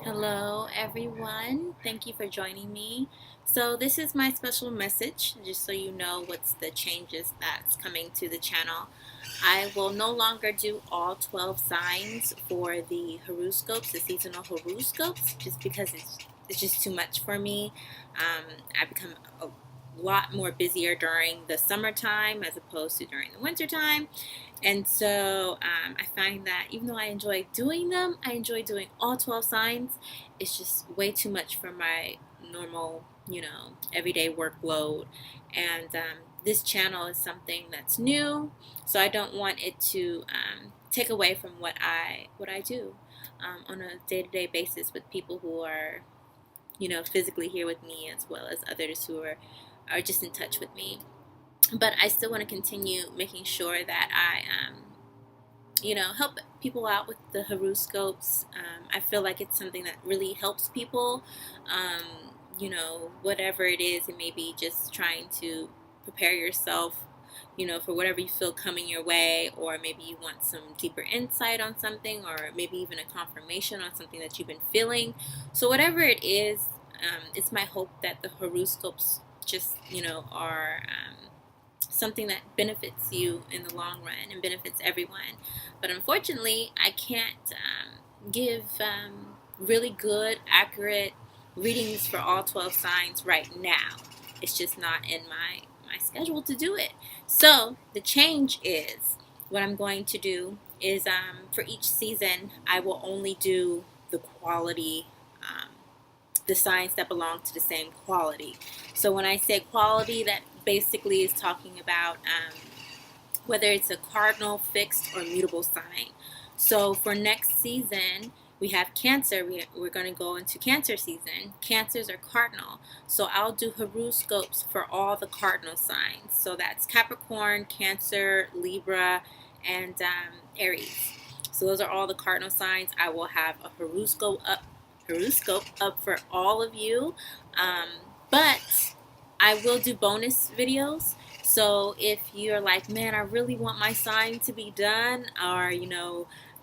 Hello, everyone. Thank you for joining me. So, this is my special message, just so you know what's the changes that's coming to the channel. I will no longer do all 12 signs for the horoscopes, the seasonal horoscopes, just because it's just too much for me. I become a lot more busier during the summertime as opposed to during the wintertime. And so I find that even though I enjoy doing them, I enjoy doing all 12 signs. It's just way too much for my normal, everyday workload. And this channel is something that's new, so I don't want it to take away from what I do on a day-to-day basis with people who are, physically here with me, as well as others who are just in touch with me. But I still want to continue making sure that I help people out with the horoscopes. I feel like it's something that really helps people. Whatever it is, it may be just trying to prepare yourself, for whatever you feel coming your way, or maybe you want some deeper insight on something, or maybe even a confirmation on something that you've been feeling. So whatever it is, it's my hope that the horoscopes just, are something that benefits you in the long run and benefits everyone. But unfortunately, I can't give really good, accurate readings for all 12 signs right now. It's just not in my schedule to do it. So the change is what I'm going to do is for each season, I will only do the quality. The signs that belong to the same quality. So when I say quality, that basically is talking about whether it's a cardinal, fixed, or mutable sign. So for next season, we have Cancer. We're going to go into Cancer season. Cancers are cardinal. So I'll do horoscopes for all the cardinal signs. So that's Capricorn, Cancer, Libra, and Aries. So those are all the cardinal signs. I will have a horoscope up for all of you. But I will do bonus videos. So if you're like, man, I really want my sign to be done, or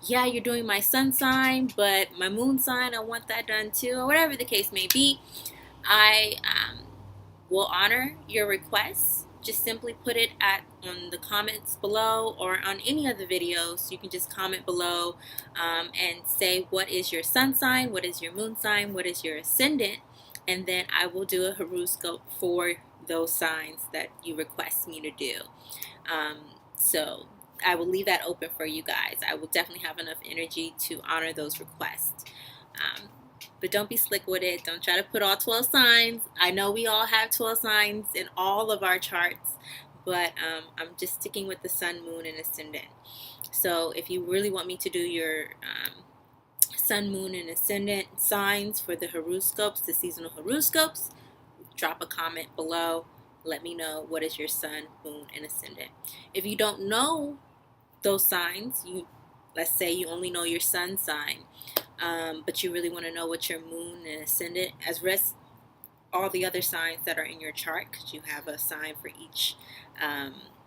yeah, you're doing my sun sign, but my moon sign, I want that done too, or whatever the case may be, I will honor your requests. Just simply put it on the comments below, or on any of the videos. You can just comment below and say what is your sun sign, what is your moon sign, what is your ascendant, and then I will do a horoscope for those signs that you request me to do. So I will leave that open for you guys. I will definitely have enough energy to honor those requests. But don't be slick with it. Don't try to put all 12 signs. I know we all have 12 signs in all of our charts, but I'm just sticking with the sun, moon, and ascendant. So if you really want me to do your sun, moon, and ascendant signs for the horoscopes, the seasonal horoscopes, drop a comment below. Let me know what is your sun, moon, and ascendant. If you don't know those signs, let's say you only know your sun sign, but you really want to know what your moon and ascendant, as rest all the other signs that are in your chart, because you have a sign for each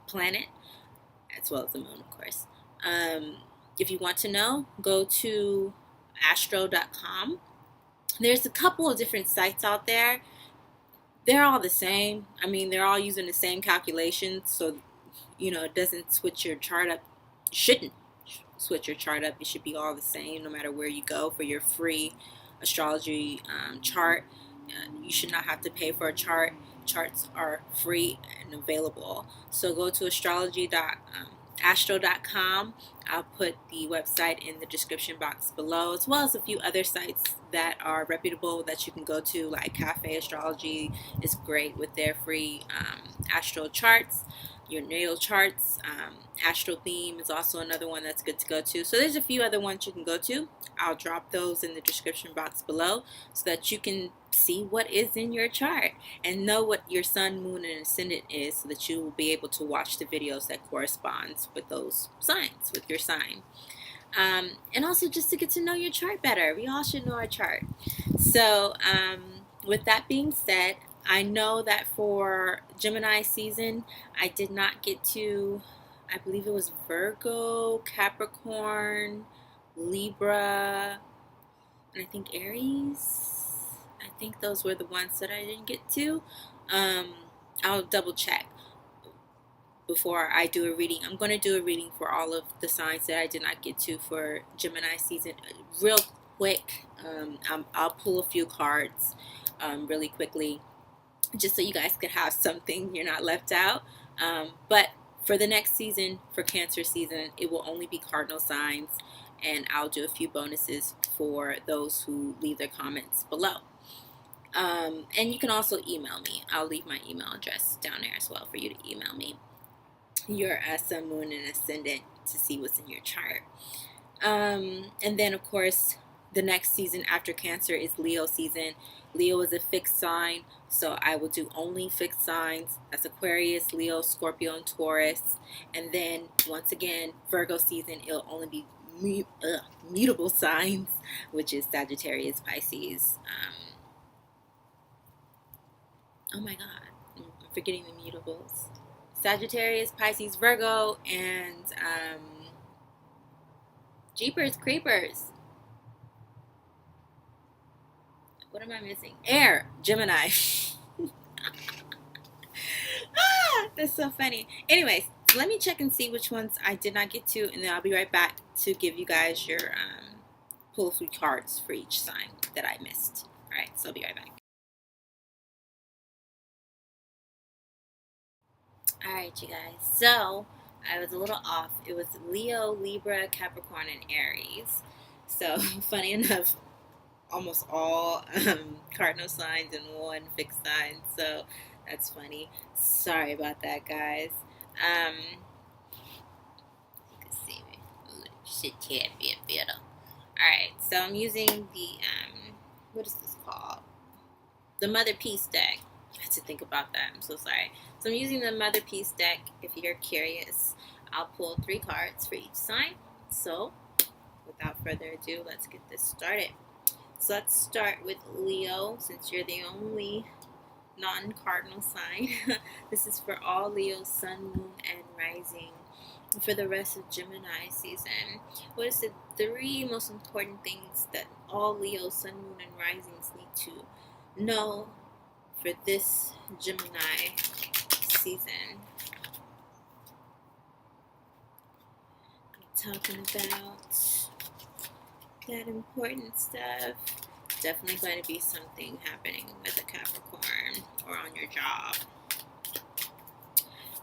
planet, as well as the moon, of course. If you want to know, go to astro.com. There's a couple of different sites out there. They're all the same. I mean, they're all using the same calculations, so it doesn't switch your chart up. You shouldn't switch your chart up. It should be all the same no matter where you go for your free astrology chart. You should not have to pay for a chart. Charts are free and available. So go to astro.com. I'll put the website in the description box below, as well as a few other sites that are reputable that you can go to, like Cafe Astrology is great with their free astro charts, your natal charts. Astro Theme is also another one that's good to go to. So there's a few other ones you can go to. I'll drop those in the description box below so that you can see what is in your chart and know what your sun, moon, and ascendant is, so that you will be able to watch the videos that corresponds with those signs, with your sign. And also just to get to know your chart better. We all should know our chart. So with that being said, I know that for Gemini season, I did not get to, I believe it was Virgo, Capricorn, Libra, and I think Aries. I think those were the ones that I didn't get to. I'll double check before I do a reading. I'm going to do a reading for all of the signs that I did not get to for Gemini season real quick. I'll pull a few cards really quickly just so you guys could have something, you're not left out. But for the next season, for Cancer season, it will only be cardinal signs, and I'll do a few bonuses for those who leave their comments below. And you can also email me. I'll leave my email address down there as well for you to email me your sun, moon, and ascendant to see what's in your chart. And then, of course, the next season after Cancer is Leo season. Leo is a fixed sign, so I will do only fixed signs. That's Aquarius, Leo, Scorpio, and Taurus. And then, once again, Virgo season, it'll only be mutable signs, which is Sagittarius, Pisces. Oh my God, I'm forgetting the mutables. Sagittarius, Pisces, Virgo, and Jeepers Creepers. What am I missing? Air, Gemini. That's so funny. Anyways, let me check and see which ones I did not get to, and then I'll be right back to give you guys your pull a few cards for each sign that I missed. All right, so I'll be right back. All right, you guys. So I was a little off. It was Leo, Libra, Capricorn, and Aries. So funny enough, almost all cardinal signs and one fixed sign. So that's funny. Sorry about that, guys. You can see me. Shit can't be better. Alright, so I'm using the what is this called? The Mother Peace deck. I had to think about that. I'm so sorry. So I'm using the Mother Peace deck. If you're curious, I'll pull 3 cards for each sign. So without further ado, let's get this started. So let's start with Leo, since you're the only non-cardinal sign. This is for all Leo's sun, moon, and rising. For the rest of Gemini season, what is the 3 most important things that all Leo's sun, moon, and risings need to know for this Gemini season? I'm talking about that important stuff. Definitely going to be something happening with a Capricorn or on your job.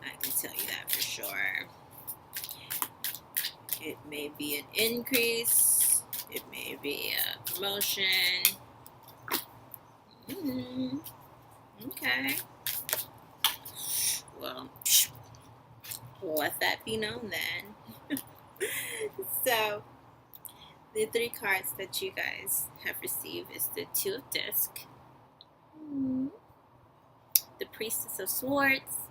I can tell you that for sure. It may be an increase. It may be a promotion. Okay. Well, let that be known then. So, the 3 cards that you guys have received is the 2 of Discs, the Priestess of Swords,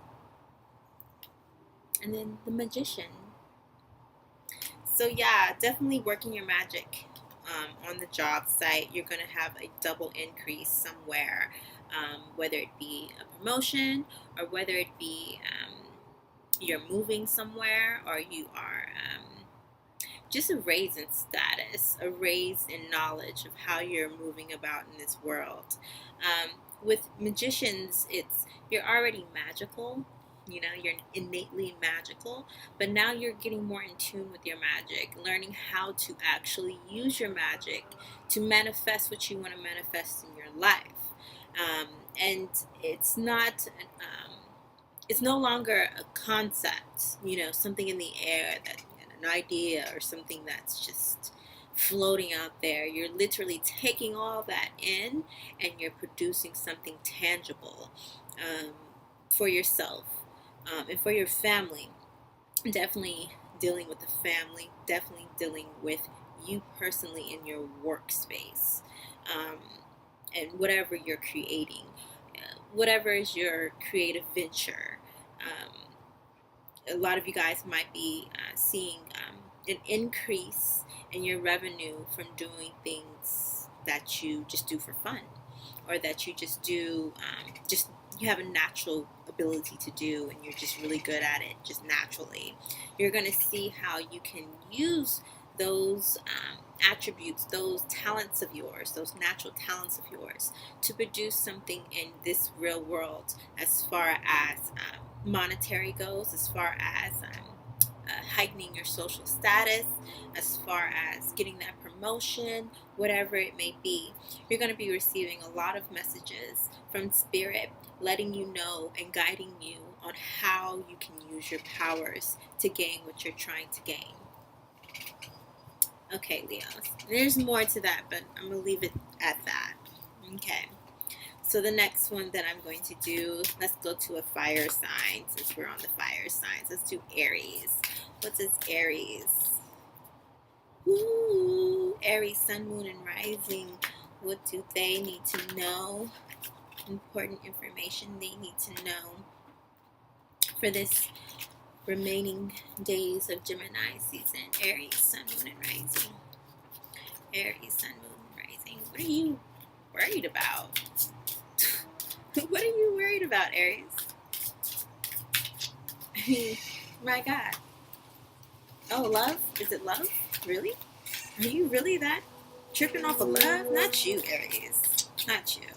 and then the Magician. So yeah, definitely working your magic on the job site. You're going to have a double increase somewhere, whether it be a promotion or whether it be you're moving somewhere, or you are just a raise in status, a raise in knowledge of how you're moving about in this world. With magicians, you're already magical. You know, you're innately magical, but now you're getting more in tune with your magic, learning how to actually use your magic to manifest what you want to manifest in your life. And it's not, it's no longer a concept, you know, something in the air, that an idea or something that's just floating out there. You're literally taking all that in and you're producing something tangible for yourself. And for your family, definitely dealing with the family, definitely dealing with you personally in your workspace, and whatever you're creating, whatever is your creative venture. A lot of you guys might be seeing an increase in your revenue from doing things that you just do for fun, or that you just do, you have a natural ability to do, and you're just really good at it just naturally. You're going to see how you can use those attributes, those talents of yours, those natural talents of yours, to produce something in this real world, as far as monetary goes, as far as heightening your social status, as far as getting that promotion, whatever it may be. You're going to be receiving a lot of messages from Spirit, letting you know and guiding you on how you can use your powers to gain what you're trying to gain. Okay, Leos, there's more to that, but I'm going to leave it at that. Okay, so the next one that I'm going to do, let's go to a fire sign, since we're on the fire signs. Let's do Aries. What is Aries? Woo! Aries, sun, moon, and rising. What do they need to know? Important information they need to know for this remaining days of Gemini season. Aries, sun, moon, and rising. Aries, sun, moon, and rising. What are you worried about? What are you worried about, Aries? My God. Oh, love? Is it love? Really? Are you really that tripping off of love? Not you, Aries. Not you.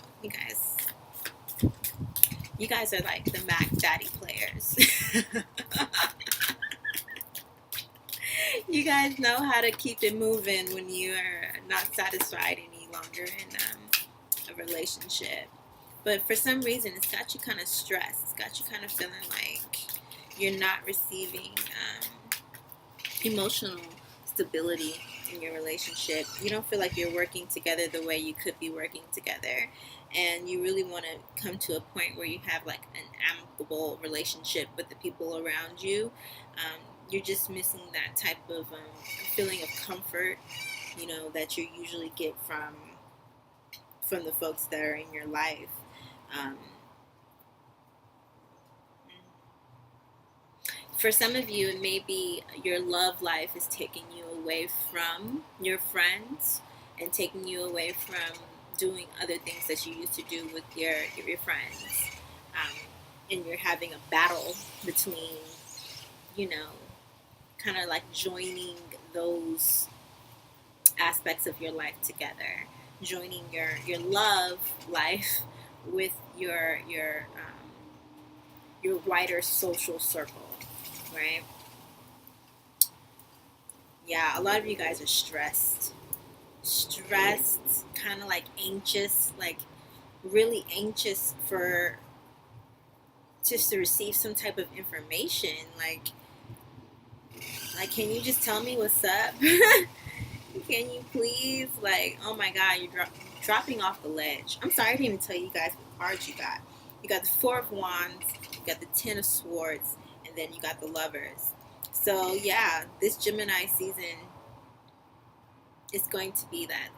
You guys are like the Mac Daddy players. You guys know how to keep it moving when you are not satisfied any longer in a relationship. But for some reason, it's got you kind of stressed. It's got you kind of feeling like you're not receiving emotional stability in your relationship. You don't feel like you're working together the way you could be working together. And you really want to come to a point where you have like an amicable relationship with the people around you. You're just missing that type of feeling of comfort, you know, that you usually get from the folks that are in your life. For some of you, it may be your love life is taking you away from your friends and taking you away from doing other things that you used to do with your friends. And you're having a battle between, you know, kind of like joining those aspects of your life together, joining your love life with your wider social circle, right? Yeah, a lot of you guys are stressed, kind of like anxious, like really anxious for just to receive some type of information, like can you just tell me what's up? Can you please, like, oh my God, you're dropping off the ledge. I'm sorry, I didn't even tell you guys what cards you got. You got the Four of Wands, you got the Ten of Swords, and then you got the Lovers. So yeah, this Gemini season is going to be that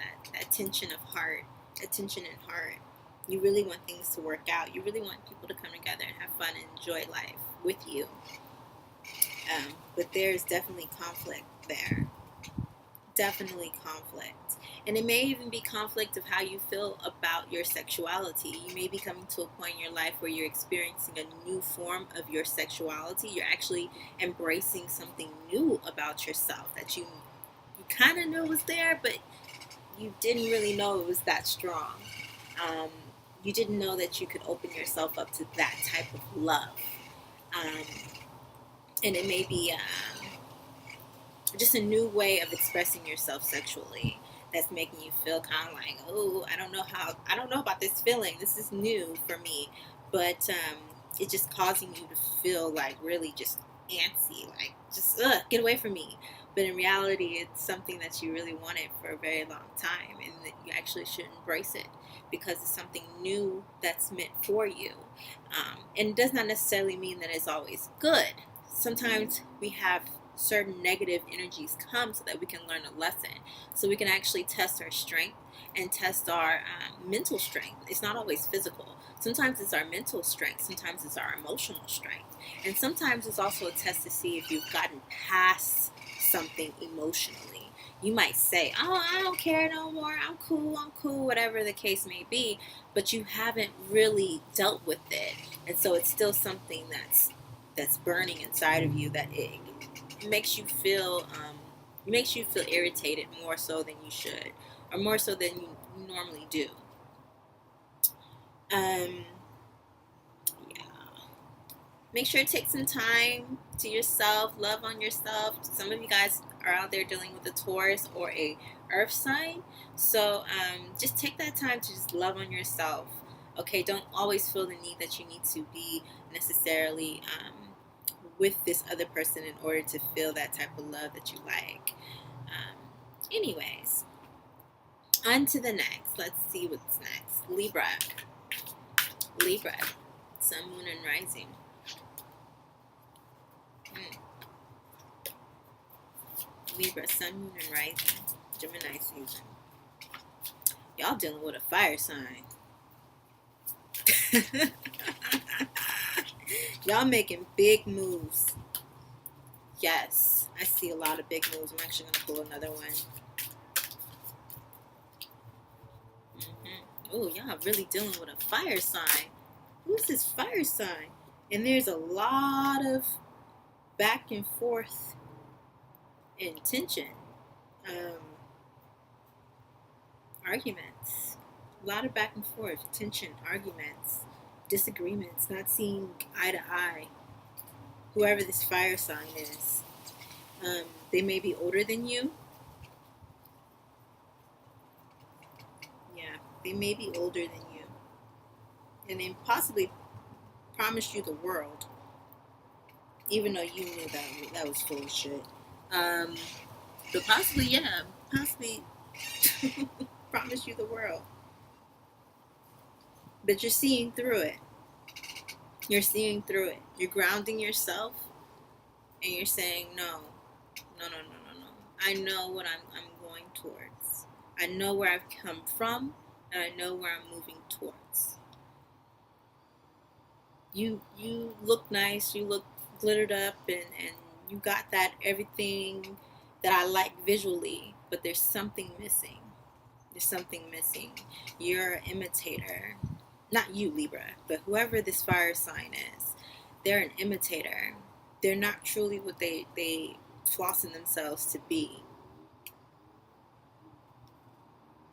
tension of heart, that tension in heart. You really want things to work out. You really want people to come together and have fun and enjoy life with you. But there's definitely conflict there. Definitely conflict. And it may even be conflict of how you feel about your sexuality. You may be coming to a point in your life where you're experiencing a new form of your sexuality. You're actually embracing something new about yourself that you kind of knew was there, but you didn't really know it was that strong. You didn't know that you could open yourself up to that type of love. And it may be just a new way of expressing yourself sexually that's making you feel kind of like, oh, I don't know about this feeling. This is new for me. But it's just causing you to feel like really just antsy, like just, get away from me. But in reality, it's something that you really wanted for a very long time, and that you actually should embrace it because it's something new that's meant for you. And it does not necessarily mean that it's always good. Sometimes we have certain negative energies come so that we can learn a lesson, so we can actually test our strength and test our mental strength. It's not always physical. Sometimes it's our mental strength, sometimes it's our emotional strength, and sometimes it's also a test to see if you've gotten past something emotionally. You might say, oh, I don't care no more, I'm cool, whatever the case may be, but you haven't really dealt with it, and so it's still something that's burning inside of you, that it makes you feel It makes you feel irritated more so than you should, or more so than you normally do. Yeah. Make sure to take some time to yourself, love on yourself. Some of you guys are out there dealing with a Taurus or a Earth sign, so just take that time to just love on yourself. Okay, don't always feel the need that you need to be necessarily with this other person in order to feel that type of love that you like. Anyways, on to the next. Let's see what's next. Libra. Libra. Sun, Moon, and Rising. Libra, Sun, Moon, and Rising. Gemini season. Y'all dealing with a fire sign. Y'all making big moves. Yes, I see a lot of big moves. I'm actually going to pull another one. Oh, y'all really dealing with a fire sign. Who's this fire sign? And there's a lot of back and forth and tension. Arguments. A lot of back and forth, tension, arguments, disagreements, not seeing eye to eye. Whoever this fire sign is. They may be older than you. Yeah, they may be older than you. And they possibly promised you the world. Even though you knew that was full of shit. But possibly, yeah, possibly promised you the world. But you're seeing through it. You're seeing through it. You're grounding yourself, and you're saying, no. I know what I'm going towards. I know where I've come from, and I know where I'm moving towards. You look nice. You look glittered up, and you got that everything that I like visually, but there's something missing. There's something missing. You're an imitator. Not you, Libra, but whoever this fire sign is, they're an imitator. They're not truly what they flossing themselves to be.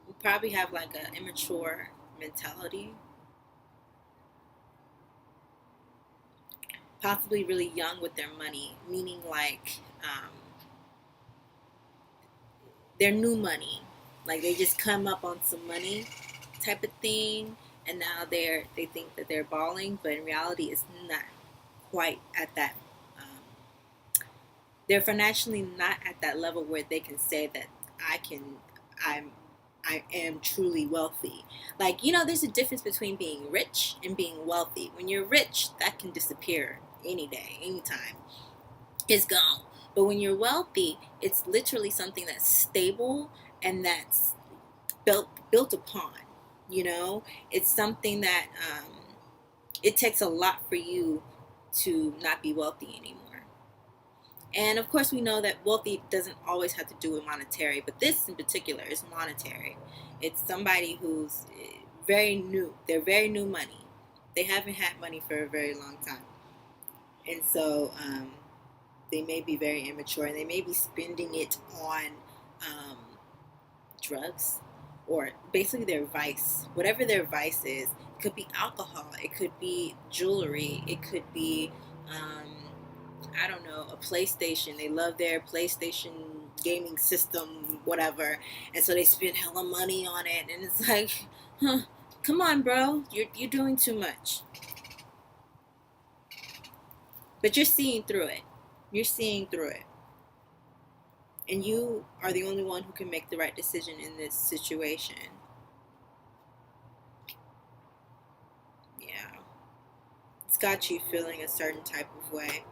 You probably have like an immature mentality. Possibly really young with their money, meaning like their new money. Like they just come up on some money type of thing, and now they think that they're balling, but in reality it's not quite at that. They're financially not at that level where they can say that I am truly wealthy. Like, there's a difference between being rich and being wealthy. When you're rich, that can disappear any day, anytime. It's gone. But when you're wealthy, it's literally something that's stable and that's built upon. It's something that it takes a lot for you to not be wealthy anymore. And of course, we know that wealthy doesn't always have to do with monetary, but this in particular is monetary. It's somebody who's very new. They're very new money. They haven't had money for a very long time. And so they may be very immature, and they may be spending it on drugs, or basically their vice. Whatever their vice is, it could be alcohol, it could be jewelry, it could be I don't know, a PlayStation. They love their PlayStation gaming system, whatever, and so they spend hella money on it, and it's like, come on, bro, you're doing too much. But you're seeing through it. You're seeing through it. And you are the only one who can make the right decision in this situation. Yeah. It's got you feeling a certain type of way.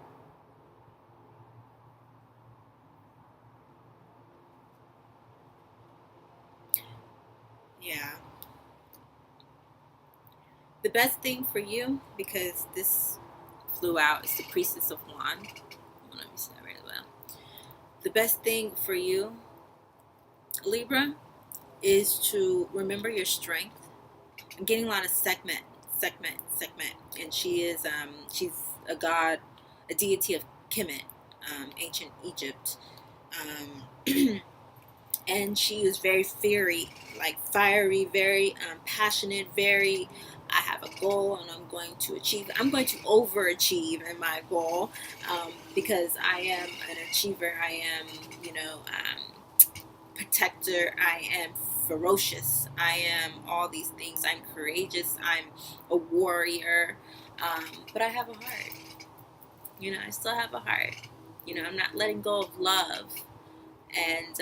Yeah. The best thing for you, because this flew out, is the Priestess of Wands. Let me see that really well. The best thing for you, Libra, is to remember your strength. I'm getting a lot of segment, and she's a god, a deity of Kemet, ancient Egypt. And she is very fiery, like fiery, very passionate, very, I have a goal and I'm going to achieve it. I'm going to overachieve in my goal, because I am an achiever. I am, protector. I am ferocious. I am all these things. I'm courageous. I'm a warrior. But I have a heart. I still have a heart. I'm not letting go of love. And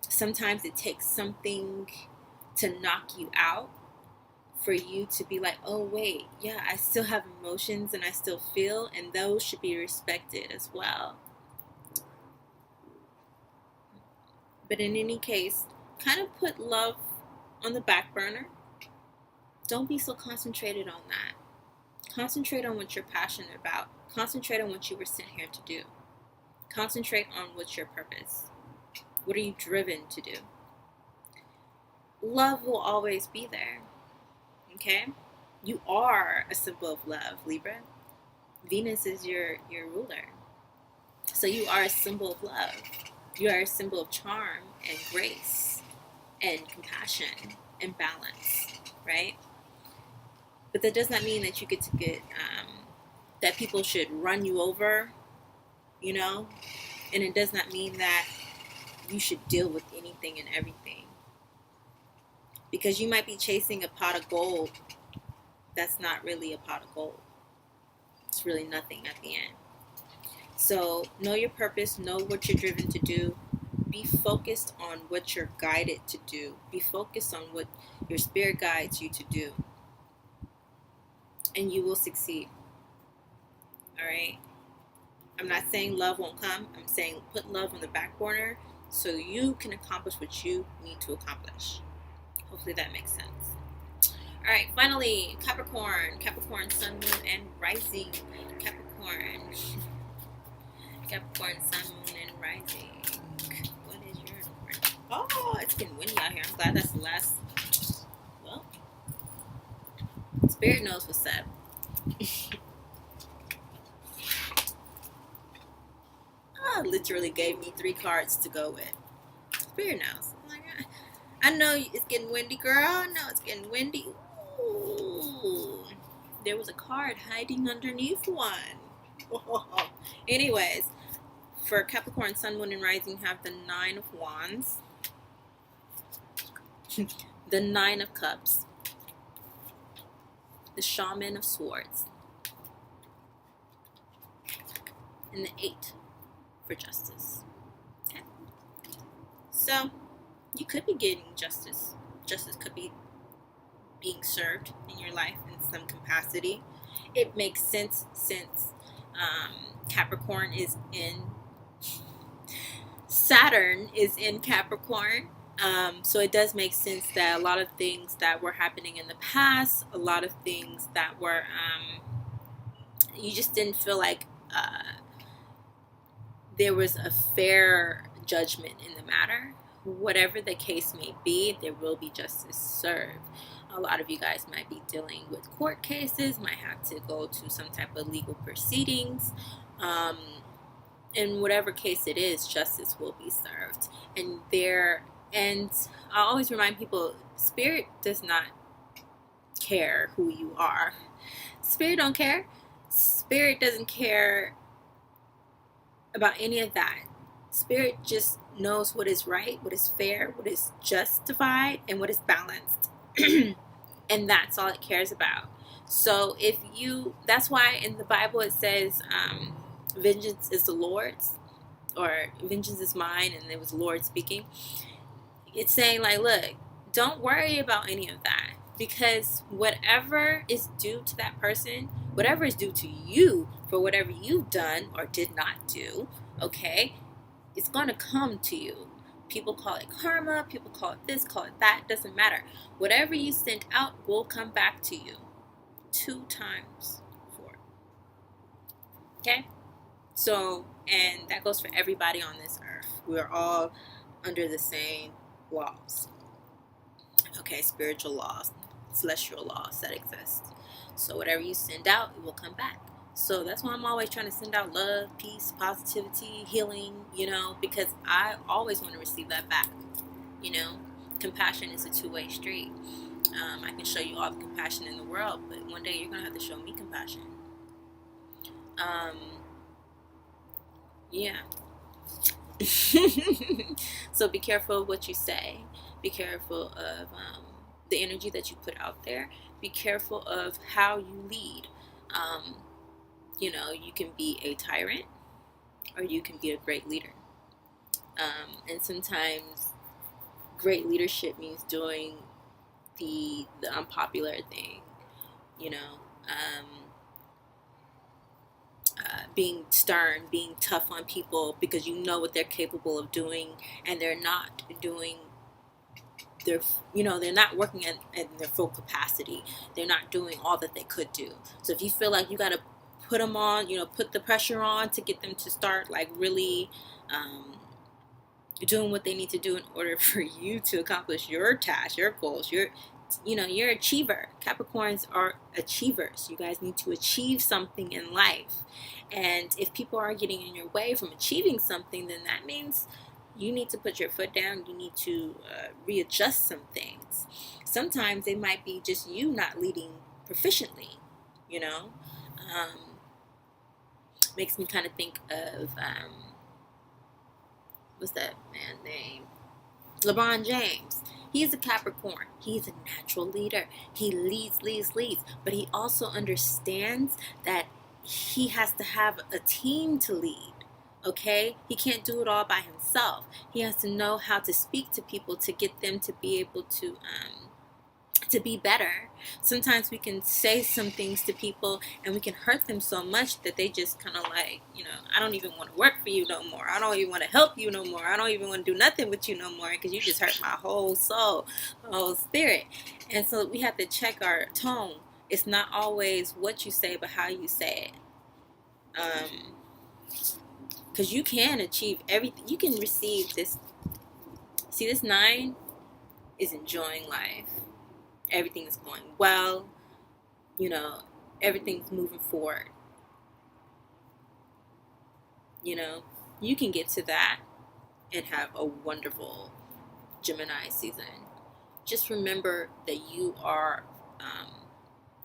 sometimes it takes something to knock you out for you to be like, oh, wait, yeah, I still have emotions and I still feel, and those should be respected as well. But in any case, kind of put love on the back burner. Don't be so concentrated on that. Concentrate on what you're passionate about. Concentrate on what you were sent here to do. Concentrate on what's your purpose. What are you driven to do? Love will always be there. Okay? You are a symbol of love, Libra. Venus is your ruler. So you are a symbol of love. You are a symbol of charm and grace and compassion and balance, right? But that does not mean that you get to that people should run you over, and it does not mean that you should deal with anything and everything. Because you might be chasing a pot of gold that's not really a pot of gold. It's really nothing at the end. So know your purpose, know what you're driven to do. Be focused on what you're guided to do. Be focused on what your spirit guides you to do. And you will succeed. All right? I'm not saying love won't come. I'm saying put love on the back burner so you can accomplish what you need to accomplish. Hopefully that makes sense. All right, finally, Capricorn, Sun, Moon, and Rising. Capricorn, Sun, Moon, and Rising. What is your number? Oh, it's getting windy out here. I'm glad that's the last. Well, Spirit knows what's up. Literally gave me 3 cards to go with. Spirit knows. Oh my God. I know it's getting windy, girl. I know it's getting windy. Ooh. There was a card hiding underneath one. Oh. Anyways, for Capricorn, Sun, Moon, and Rising, have the 9 of Wands, the 9 of Cups, the Shaman of Swords, and the 8 for Justice. Okay. So, you could be getting justice. Justice could be being served in your life in some capacity. It makes sense since Capricorn is in Saturn is in Capricorn. So it does make sense that a lot of things that were happening in the past, a lot of things that were you just didn't feel like there was a fair judgment in the matter. Whatever the case may be, there will be justice served. A lot of you guys might be dealing with court cases, might have to go to some type of legal proceedings. In whatever case it is, justice will be served. And I always remind people, Spirit does not care who you are. Spirit don't care. Spirit doesn't care about any of that. Spirit just knows what is right, what is fair, what is justified, and what is balanced. And that's all it cares about. So that's why in the Bible it says, vengeance is the Lord's, or vengeance is mine, and it was the Lord speaking. It's saying like, look, don't worry about any of that, because whatever is due to that person, whatever is due to you for whatever you've done or did not do, okay, it's going to come to you. People call it karma, people call it this, call it that, doesn't matter. Whatever you sent out will come back to you 2 times 4. Okay? So, and that goes for everybody on this earth. We're all under the same laws. Okay, spiritual laws, celestial laws that exist. So whatever you send out, it will come back. So that's why I'm always trying to send out love, peace, positivity, healing, you know, because I always want to receive that back. You know, compassion is a two-way street. I can show you all the compassion in the world, but one day you're going to have to show me compassion. Yeah. So be careful of what you say. Be careful of the energy that you put out there. Be careful of how you lead. You know, you can be a tyrant or you can be a great leader. And sometimes great leadership means doing the unpopular thing, you know, being stern, being tough on people because you know what they're capable of doing, and they're not doing their, you know, they're not working at their full capacity. They're not doing all that they could do. So if you feel like you got to put them on, you know, put the pressure on to get them to start like really doing what they need to do in order for you to accomplish your task, your goals, your, you know, you're an achiever. Capricorns are achievers. You guys need to achieve something in life. And if people are getting in your way from achieving something, then that means you need to put your foot down. You need to readjust some things. Sometimes it might be just you not leading proficiently, you know. Makes me kind of think of what's that man's name? LeBron James. He's a Capricorn. He's a natural leader. He leads, but he also understands that he has to have a team to lead. Okay? He can't do it all by himself. He has to know how to speak to people to get them to be able to be better. Sometimes we can say some things to people and we can hurt them so much that they just kind of like, you know, I don't even want to work for you no more. I don't even want to help you no more. I don't even want to do nothing with you no more because you just hurt my whole soul, my whole spirit. And so we have to check our tone. It's not always what you say, but how you say it. Because you can achieve everything. You can receive this. See, this 9 is enjoying life. Everything is going well, you know, everything's moving forward. You know, you can get to that and have a wonderful Gemini season. Just remember that you are,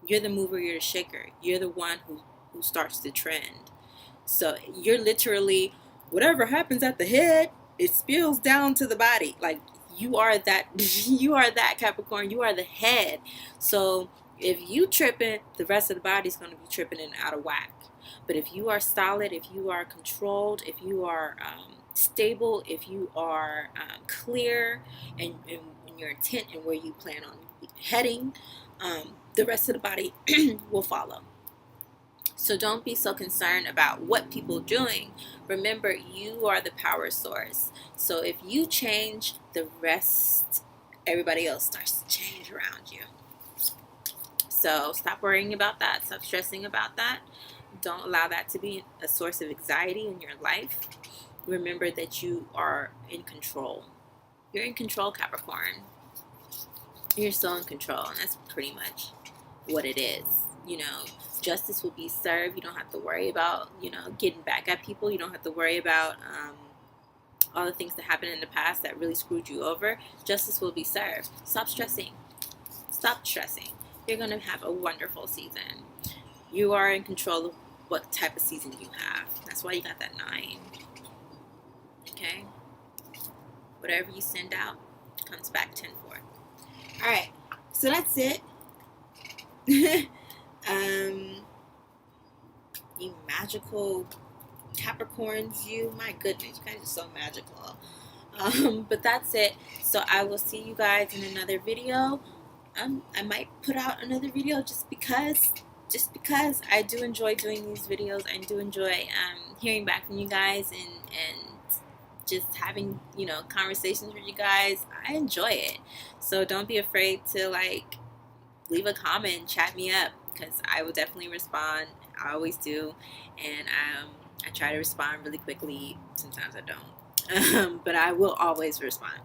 you're the mover, you're the shaker. You're the one who starts the trend. So you're literally, whatever happens at the head, it spills down to the body. Like, you are that you are that Capricorn. You are the head. So if you tripping, the rest of the body's going to be tripping and out of whack. But if you are solid, if you are controlled, if you are stable, if you are clear and your intent and where you plan on heading, the rest of the body will follow. So don't be so concerned about what people are doing. Remember, you are the power source. So if you change, the rest, everybody else starts to change around you. So stop worrying about that. Stop stressing about that. Don't allow that to be a source of anxiety in your life. Remember that you are in control. You're in control, Capricorn. You're so in control, and that's pretty much what it is. You know, justice will be served. You don't have to worry about, you know, getting back at people. You don't have to worry about all the things that happened in the past that really screwed you over. Justice will be served. Stop stressing. Stop stressing. You're going to have a wonderful season. You are in control of what type of season you have. That's why you got that 9. Okay? Whatever you send out comes back tenfold. All right. So that's it. You magical Capricorns, you, my goodness, you guys are so magical. But that's it. So I will see you guys in another video. I might put out another video just because I do enjoy doing these videos. I do enjoy hearing back from you guys and just having, you know, conversations with you guys. I enjoy it. So don't be afraid to like leave a comment, chat me up, because I will definitely respond. I always do, and I try to respond really quickly. Sometimes I don't, but I will always respond.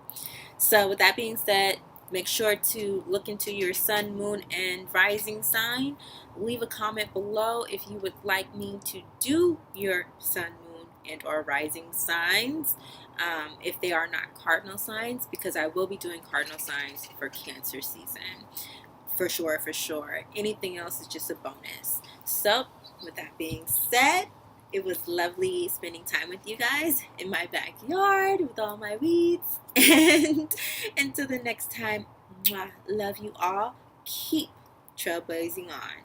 So with that being said, Make sure to look into your sun, moon, and rising sign. Leave a comment below if you would like me to do your sun, moon, and or rising signs, if they are not cardinal signs, because I will be doing cardinal signs for Cancer season. For sure, for sure. Anything else is just a bonus. So, with that being said, it was lovely spending time with you guys in my backyard with all my weeds. And until the next time, mwah, love you all. Keep trailblazing on.